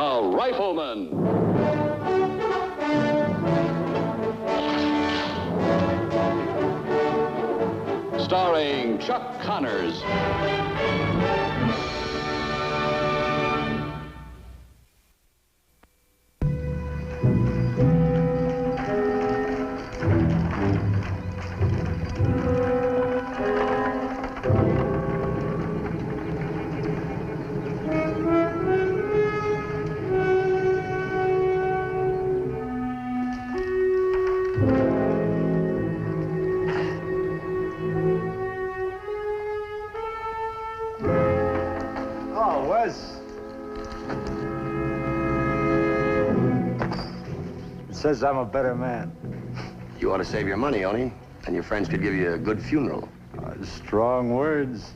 The Rifleman. Starring Chuck Connors. Says I'm a better man. You ought to save your money, Oni, and your friends could give you a good funeral. Strong words.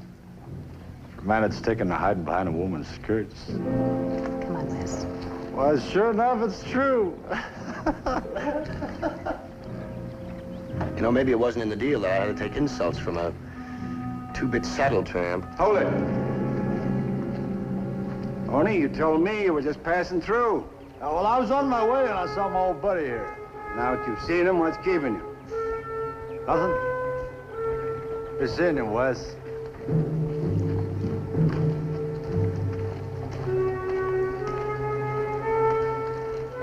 For a man that's taken to hiding behind a woman's skirts. Come on, Wes. Well, sure enough, it's true. You know, maybe it wasn't in the deal that I had to take insults from a two-bit saddle tramp. Hold it. Oni, you told me you were just passing through. Well, I was on my way and I saw my old buddy here. Now that you've seen him, what's keeping you? Nothing? You're seeing him, Wes.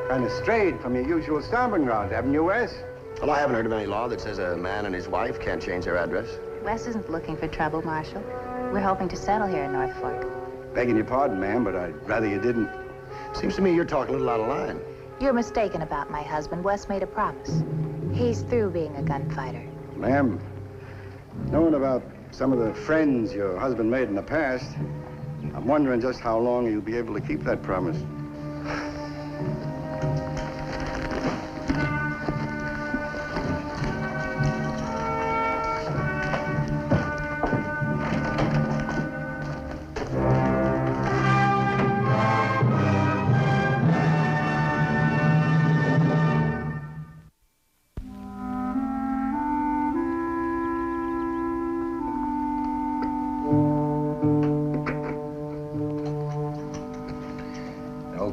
Kind of strayed from your usual stomping ground, haven't you, Wes? Well, I haven't heard of any law that says a man and his wife can't change their address. Wes isn't looking for trouble, Marshal. We're hoping to settle here in North Fork. Begging your pardon, ma'am, but I'd rather you didn't. Seems to me you're talking a little out of line. You're mistaken about my husband. Wes made a promise. He's through being a gunfighter. Ma'am, knowing about some of the friends your husband made in the past, I'm wondering just how long you'll be able to keep that promise.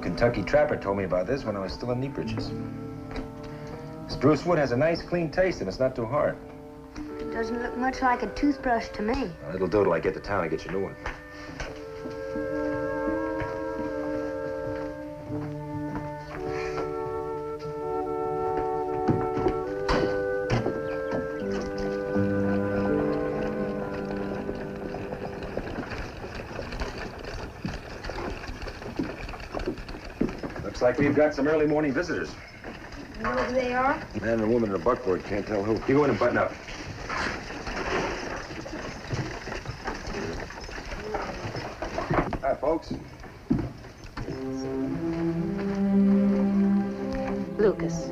Kentucky trapper told me about this when I was still in knee breeches. Spruce wood has a nice, clean taste, and it's not too hard. It doesn't look much like a toothbrush to me. It'll do till I get to town and get you a new one. Looks like we've got some early morning visitors. You know who they are? A man and a woman in a buckboard, can't tell who. You go in and button up. Hi, folks. Lucas.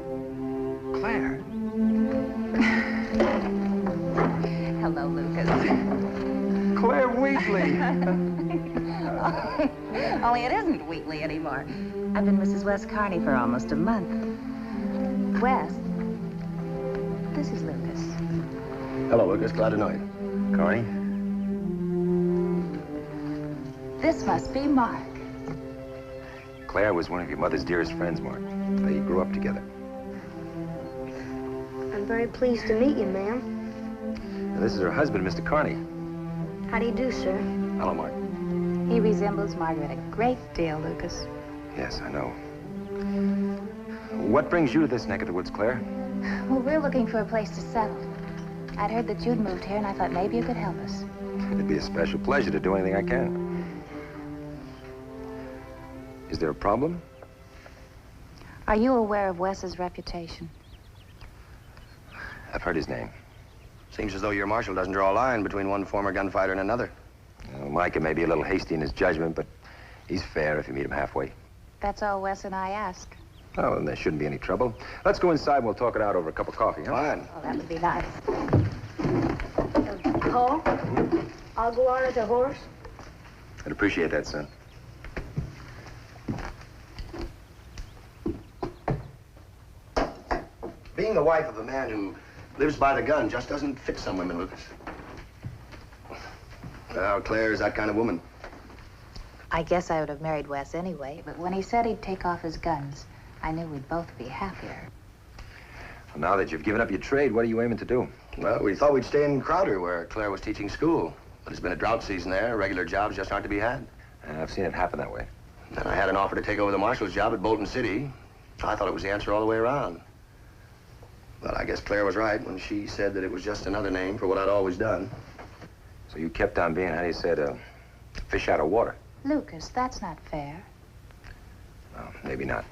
Claire. Hello, Lucas. Claire Wheatley. Only it isn't Wheatley anymore. I've been Mrs. Wes Carney for almost a month. Wes, this is Lucas. Hello, Lucas. Glad to know you. Carney. This must be Mark. Claire was one of your mother's dearest friends, Mark. They grew up together. I'm very pleased to meet you, ma'am. Now, this is her husband, Mr. Carney. How do you do, sir? Hello, Mark. He resembles Margaret a great deal, Lucas. Yes, I know. What brings you to this neck of the woods, Claire? Well, we're looking for a place to settle. I'd heard that you'd moved here, and I thought maybe you could help us. It'd be a special pleasure to do anything I can. Is there a problem? Are you aware of Wes's reputation? I've heard his name. Seems as though your marshal doesn't draw a line between one former gunfighter and another. Well, Micah may be a little hasty in his judgment, but he's fair if you meet him halfway. That's all Wes and I ask. Oh, then there shouldn't be any trouble. Let's go inside and we'll talk it out over a cup of coffee, huh? Fine. Oh, that would be nice. Paul, I'll go on as a horse. I'd appreciate that, son. Being the wife of a man who lives by the gun just doesn't fit some women, Lucas. Well, Claire is that kind of woman. I guess I would have married Wes anyway, but when he said he'd take off his guns, I knew we'd both be happier. Well, now that you've given up your trade, what are you aiming to do? Well, we thought we'd stay in Crowder, where Claire was teaching school. But it's been a drought season there. Regular jobs just aren't to be had. I've seen it happen that way. Then I had an offer to take over the marshal's job at Bolton City. I thought it was the answer all the way around. But I guess Claire was right when she said that it was just another name for what I'd always done. So you kept on being, how do you say it, a fish out of water? Lucas, that's not fair. Well, maybe not.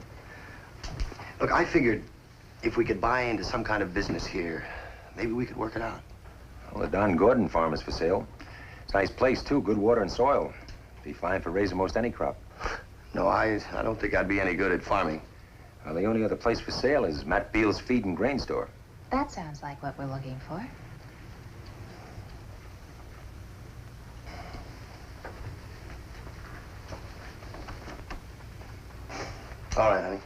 Look, I figured if we could buy into some kind of business here, maybe we could work it out. Well, the Don Gordon farm is for sale. It's a nice place, too. Good water and soil. Be fine for raising most any crop. No, I don't think I'd be any good at farming. Well, the only other place for sale is Matt Beal's feed and grain store. That sounds like what we're looking for. All right, honey.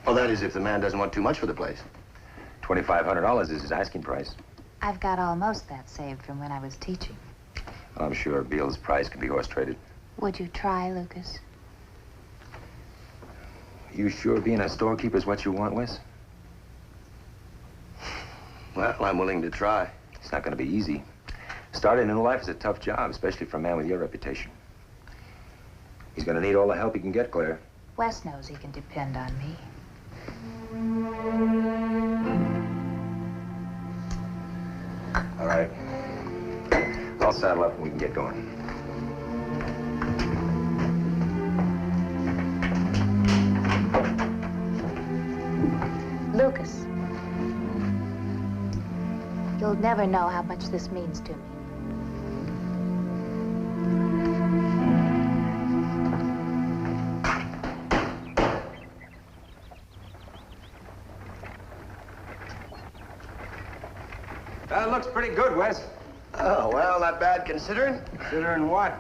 Well, that is if the man doesn't want too much for the place. $2,500 is his asking price. I've got almost that saved from when I was teaching. Well, I'm sure Beal's price can be horse traded. Would you try, Lucas? You sure being a storekeeper is what you want, Wes? Well, I'm willing to try. It's not going to be easy. Starting in life is a tough job, especially for a man with your reputation. He's going to need all the help he can get, Claire. Wes knows he can depend on me. All right. I'll saddle up and we can get going. Lucas, you'll never know how much this means to me. That looks pretty good, Wes. Oh, well, not bad considering. Considering what?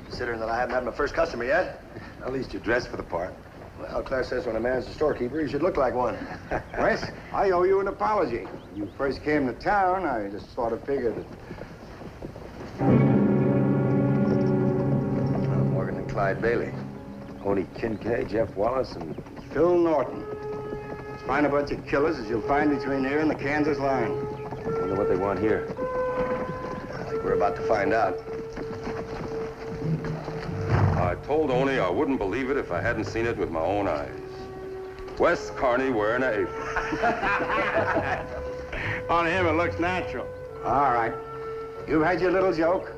Considering that I haven't had my first customer yet. At least you're dressed for the part. Well, Claire says when a man's a storekeeper, he should look like one. Wes, I owe you an apology. When you first came to town, I just sort of figured that... Well, Morgan and Clyde Bailey. Only Kincaid, Jeff Wallace, and... Phil Norton. As fine a bunch of killers as you'll find between here and the Kansas line. I wonder what they want here. I think we're about to find out. I told Oni I wouldn't believe it if I hadn't seen it with my own eyes. Wes Carney wearing an apron. On him, it looks natural. All right. You've had your little joke.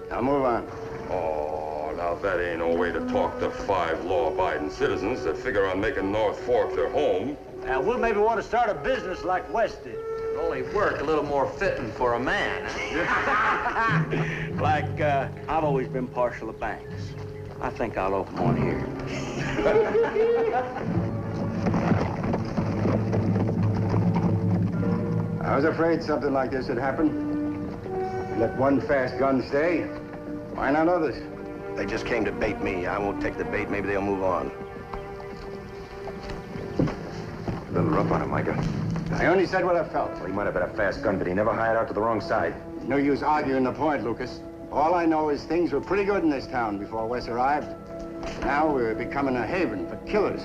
Now move on. Oh, now that ain't no way to talk to 5 law-abiding citizens that figure on making North Fork their home. Now, we'll maybe want to start a business like Wes did. Only work a little more fitting for a man. Like, I've always been partial to banks. I think I'll open one here. I was afraid something like this would happen. You let one fast gun stay, why not others? They just came to bait me. I won't take the bait. Maybe they'll move on. A little rough on him, Micah. I only said what I felt. Well, he might have been a fast gun, but he never hired out to the wrong side. No use arguing the point, Lucas. All I know is things were pretty good in this town before Wes arrived. Now we're becoming a haven for killers.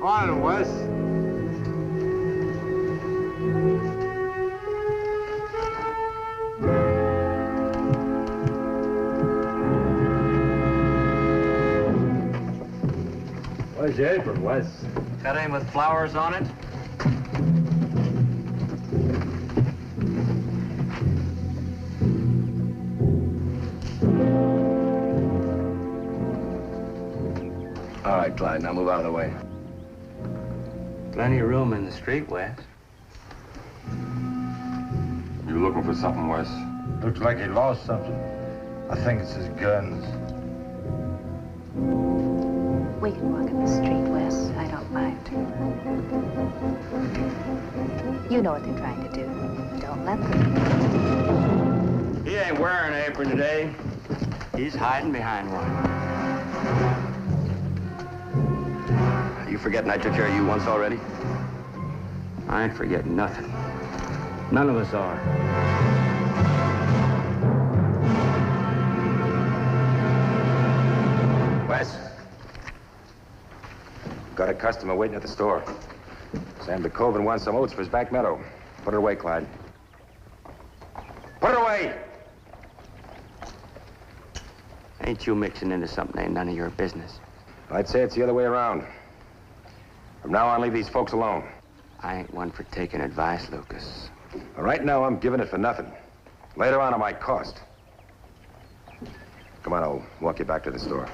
On, Wes. Where's your apron, Wes? Got any with flowers on it? All right, Clyde, now move out of the way. Plenty of room in the street, Wes. You looking for something, Wes? Looks like he lost something. I think it's his guns. We can walk up the street, Wes. I don't mind. You know what they're trying to do. Don't let them. He ain't wearing an apron today. He's hiding behind one. Are you forgetting I took care of you once already? I ain't forgetting nothing. None of us are. Wes. Got a customer waiting at the store. Sam DeCoven wants some oats for his back meadow. Put it away, Clyde. Put it away! Ain't you mixing into something ain't none of your business? I'd say it's the other way around. From now on, leave these folks alone. I ain't one for taking advice, Lucas. Right now, I'm giving it for nothing. Later on, it might cost. Come on, I'll walk you back to the store.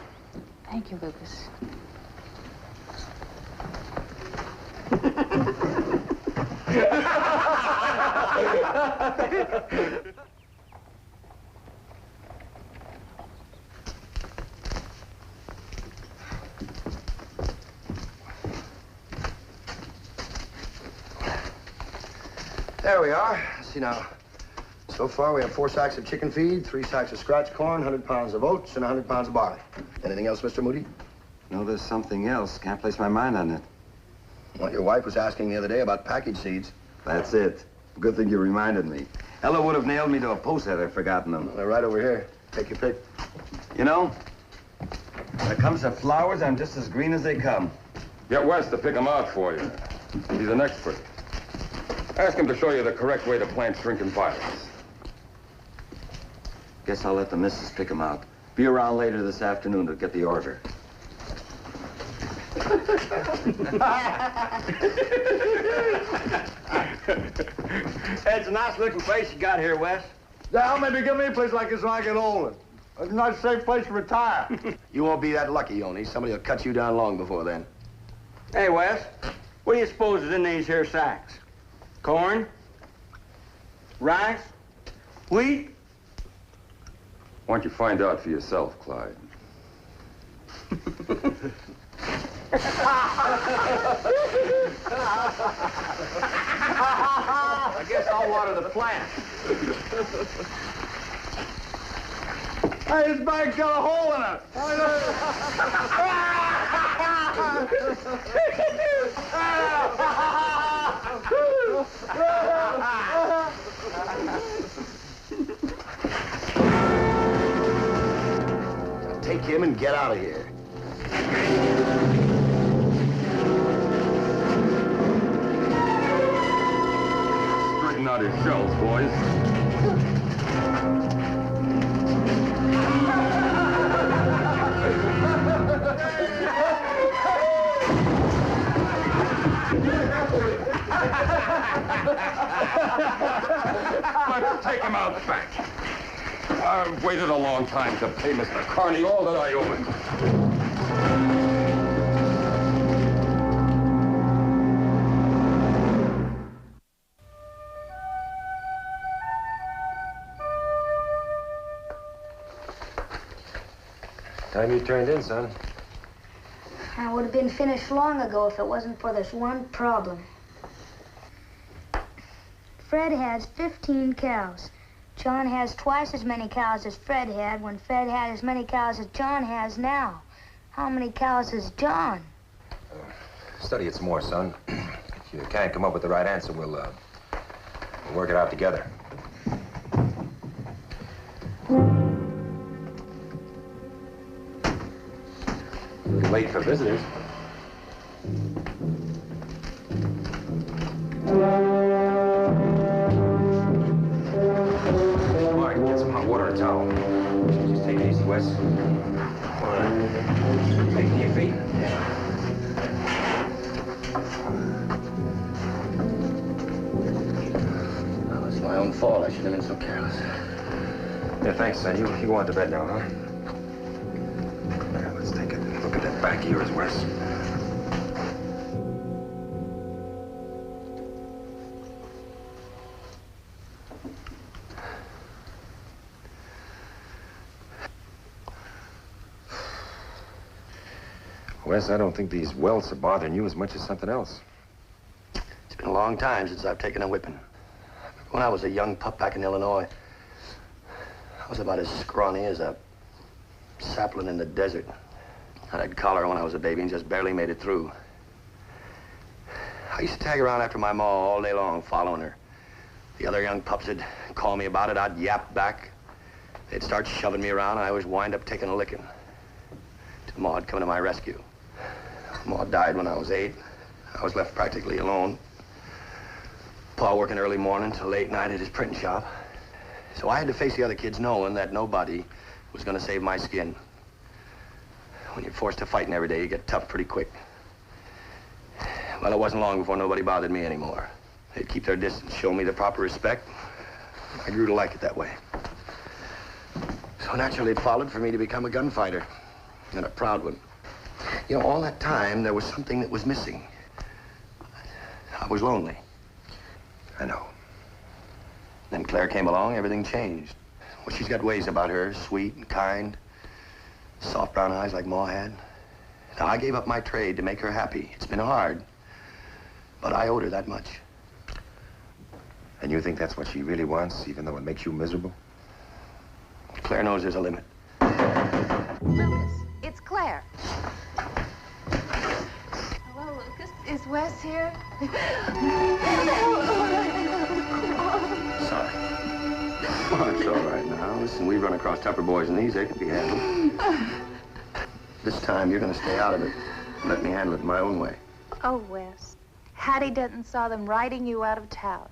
Thank you, Lucas. There we are. Let's see now. So far, we have 4 sacks of chicken feed, 3 sacks of scratch corn, 100 pounds of oats, and 100 pounds of barley. Anything else, Mr. Moody? No, there's something else. Can't place my mind on it. Well, your wife was asking the other day about package seeds. That's it. Good thing you reminded me. Ella would have nailed me to a post had I forgotten them. Well, they're right over here. Take your pick. You know, when it comes to flowers, I'm just as green as they come. Get Wes to pick them out for you. He's an expert. Ask him to show you the correct way to plant shrinking violets. Guess I'll let the missus pick them out. Be around later this afternoon to get the order. It's a nice looking place you got here, Wes. Yeah, maybe give me a place like this when I get older. It's a nice, safe place to retire. You won't be that lucky, Yoni. Somebody will cut you down long before then. Hey, Wes, what do you suppose is in these here sacks? Corn? Rice? Wheat? Why don't you find out for yourself, Clyde? I guess I'll water the plant. Hey, this bag's got a hole in it. Take him and get out of here. Straighten out his shells, boys. Let's take him out back. I've waited a long time to pay Mr. Carney all that I owe him. Time you turned in, son. I would have been finished long ago if it wasn't for this one problem. Fred has 15 cows. John has twice as many cows as Fred had when Fred had as many cows as John has now. How many cows has John? Study it some more, son. If you can't come up with the right answer, we'll work it out together. Late for visitors. Mark, get some hot water and a towel. Just take it easy, Wes. All right. Take it to your feet. Yeah. Well, it's my own fault. I should have been so careless. Yeah, thanks, son. You go on to bed now, huh? Let's take a look at that back of yours, Wes. Wes, I don't think these welts are bothering you as much as something else. It's been a long time since I've taken a whipping. When I was a young pup back in Illinois, I was about as scrawny as a sapling in the desert. I had cholera when I was a baby and just barely made it through. I used to tag around after my ma all day long, following her. The other young pups would call me about it. I'd yap back. They'd start shoving me around, and I always wind up taking a licking. Till Ma'd come to my rescue. Ma died when I was 8. I was left practically alone. Pa working early morning till late night at his printing shop. So I had to face the other kids knowing that nobody was going to save my skin. When you're forced to fighting every day, you get tough pretty quick. Well, it wasn't long before nobody bothered me anymore. They'd keep their distance, show me the proper respect. I grew to like it that way. So naturally, it followed for me to become a gunfighter, and a proud one. You know, all that time, there was something that was missing. I was lonely. I know. Then Claire came along, everything changed. Well, she's got ways about her, sweet and kind, soft brown eyes like Ma had. Now, I gave up my trade to make her happy. It's been hard, but I owed her that much. And you think that's what she really wants, even though it makes you miserable? Claire knows there's a limit. Lucas, it's Claire. Hello, Lucas. Is Wes here? Sorry. Oh, it's all right now. Listen, we've run across tougher boys than these. They could be handled. This time, you're going to stay out of it. Let me handle it my own way. Oh, Wes. Hattie Denton saw them riding you out of town.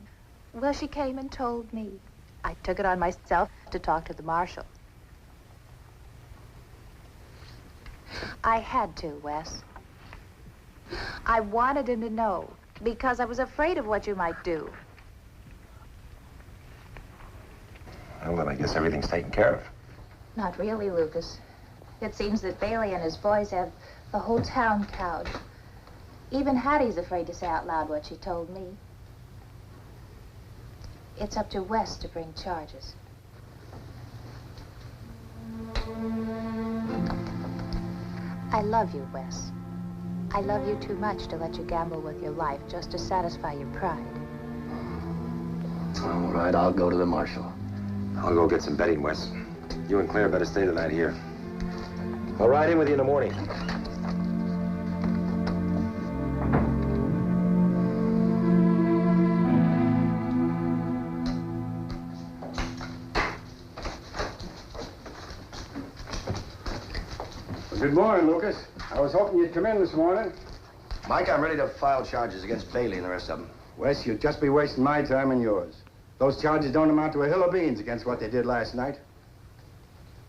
Well, she came and told me. I took it on myself to talk to the marshal. I had to, Wes. I wanted him to know, because I was afraid of what you might do. Well, then I guess everything's taken care of. Not really, Lucas. It seems that Bailey and his boys have the whole town cowed. Even Hattie's afraid to say out loud what she told me. It's up to Wes to bring charges. I love you, Wes. I love you too much to let you gamble with your life just to satisfy your pride. All right, I'll go to the marshal. I'll go get some bedding, Wes. You and Claire better stay the night here. I'll ride in with you in the morning. Good morning, Lucas. I was hoping you'd come in this morning. Mike, I'm ready to file charges against Bailey and the rest of them. Wes, you'd just be wasting my time and yours. Those charges don't amount to a hill of beans against what they did last night.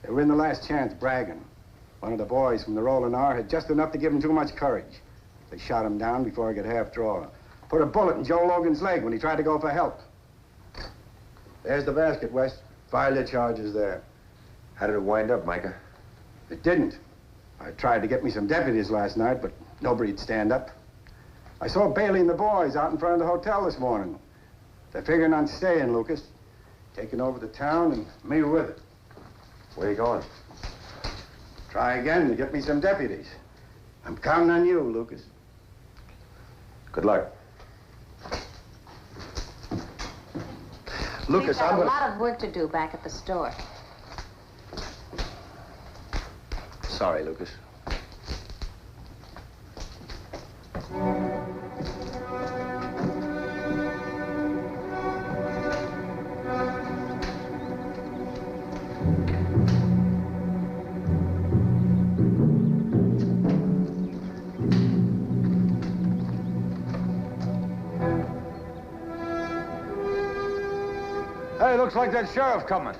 They were in the last chance bragging. One of the boys from the Rolling R had just enough to give him too much courage. They shot him down before he could half draw. Put a bullet in Joe Logan's leg when he tried to go for help. There's the basket, Wes. File your charges there. How did it wind up, Micah? It didn't. I tried to get me some deputies last night, but nobody'd stand up. I saw Bailey and the boys out in front of the hotel this morning. They're figuring on staying, Lucas. Taking over the town and me with it. Where are you going? Try again to get me some deputies. I'm counting on you, Lucas. Good luck. Lucas, We've got I'm a gonna... lot of work to do back at the store. Sorry, Lucas. Hey, looks like that sheriff coming.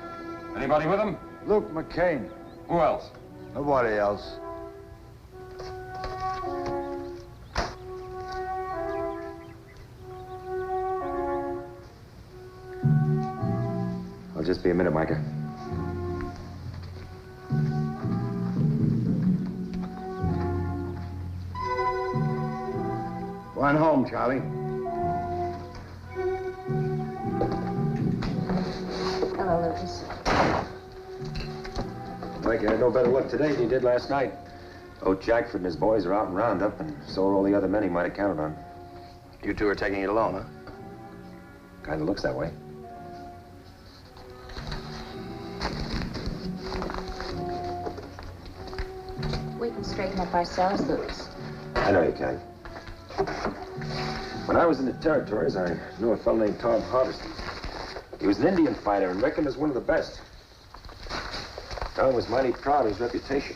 Anybody with him? Luke McCain. Who else? Nobody else. I'll just be a minute, Micah. Go on home, Charlie. Hello, Lucas. Mike, you had no better luck today than you did last night. Old Jackford and his boys are out in Roundup, and so are all the other men he might have counted on. You two are taking it alone, huh? Kind of looks that way. We can straighten up ourselves, Lucas. I know you can. When I was in the territories, I knew a fellow named Tom Hardesty. He was an Indian fighter and reckoned as one of the best. Tom was mighty proud of his reputation.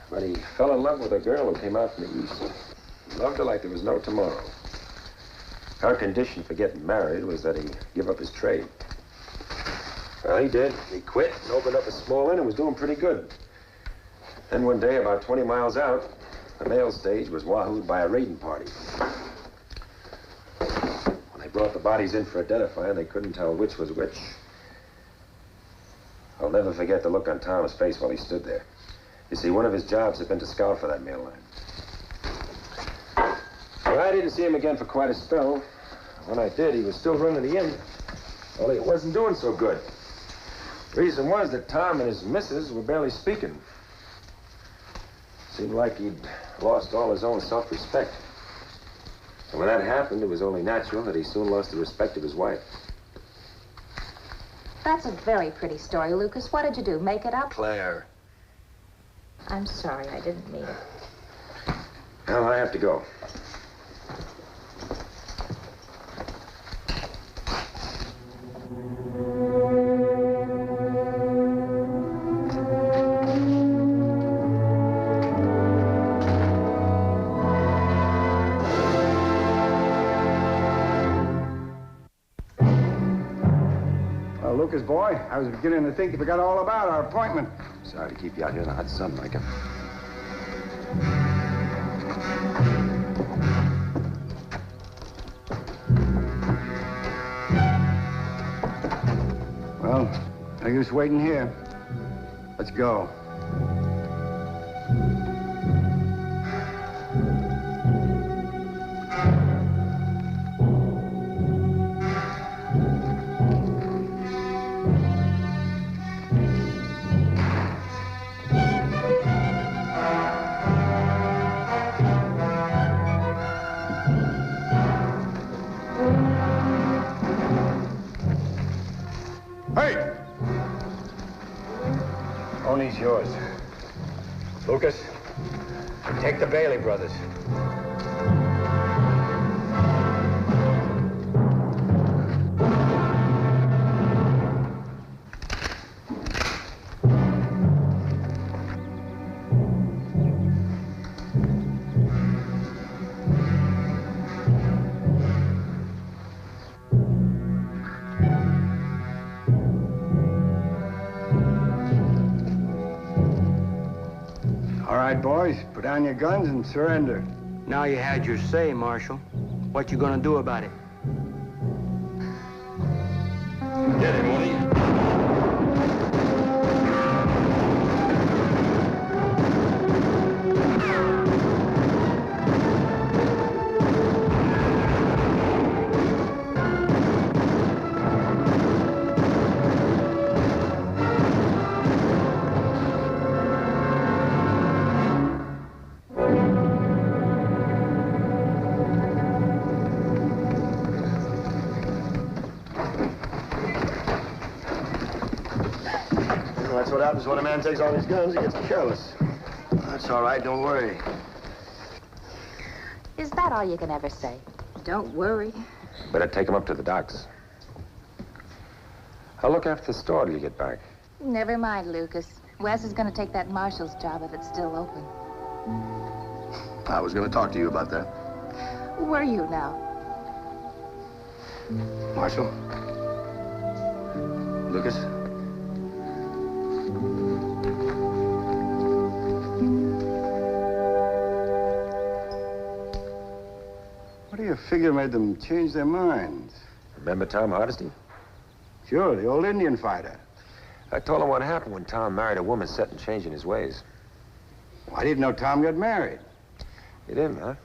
But he fell in love with a girl who came out from the East. He loved her like there was no tomorrow. Her condition for getting married was that he give up his trade. Well, he did. He quit and opened up a small inn and was doing pretty good. Then one day, about 20 miles out, the mail stage was wahooed by a raiding party. When they brought the bodies in for identifying, they couldn't tell which was which. I'll never forget the look on Tom's face while he stood there. You see, one of his jobs had been to scout for that mail line. Well, I didn't see him again for quite a spell. When I did, he was still running the inn. Only it wasn't doing so good. Reason was that Tom and his missus were barely speaking. Seemed like he'd lost all his own self-respect. And when that happened, it was only natural that he soon lost the respect of his wife. That's a very pretty story, Lucas. What did you do? Make it up? Claire. I'm sorry, I didn't mean it. Well, I have to go. Lucas, boy, I was beginning to think you forgot all about our appointment. Sorry to keep you out here in the hot sun, Micah. Well, no use waiting here. Let's go. Pony's yours. Lucas, take the Bailey brothers. All right, boys, put down your guns and surrender. Now you had your say, Marshal. What you gonna do about it? Get him, Mooney. That's what happens when a man takes all his guns. He gets careless. That's all right. Don't worry. Is that all you can ever say? Don't worry. Better take him up to the docks. I'll look after the store till you get back. Never mind, Lucas. Wes is going to take that marshal's job if it's still open. I was going to talk to you about that. Were you now? Marshal? Lucas? What do you figure made them change their minds? Remember Tom Hardesty? Sure, the old Indian fighter. I told him what happened when Tom married a woman set in changing his ways. Well, I didn't know Tom got married. You didn't, huh?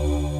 you.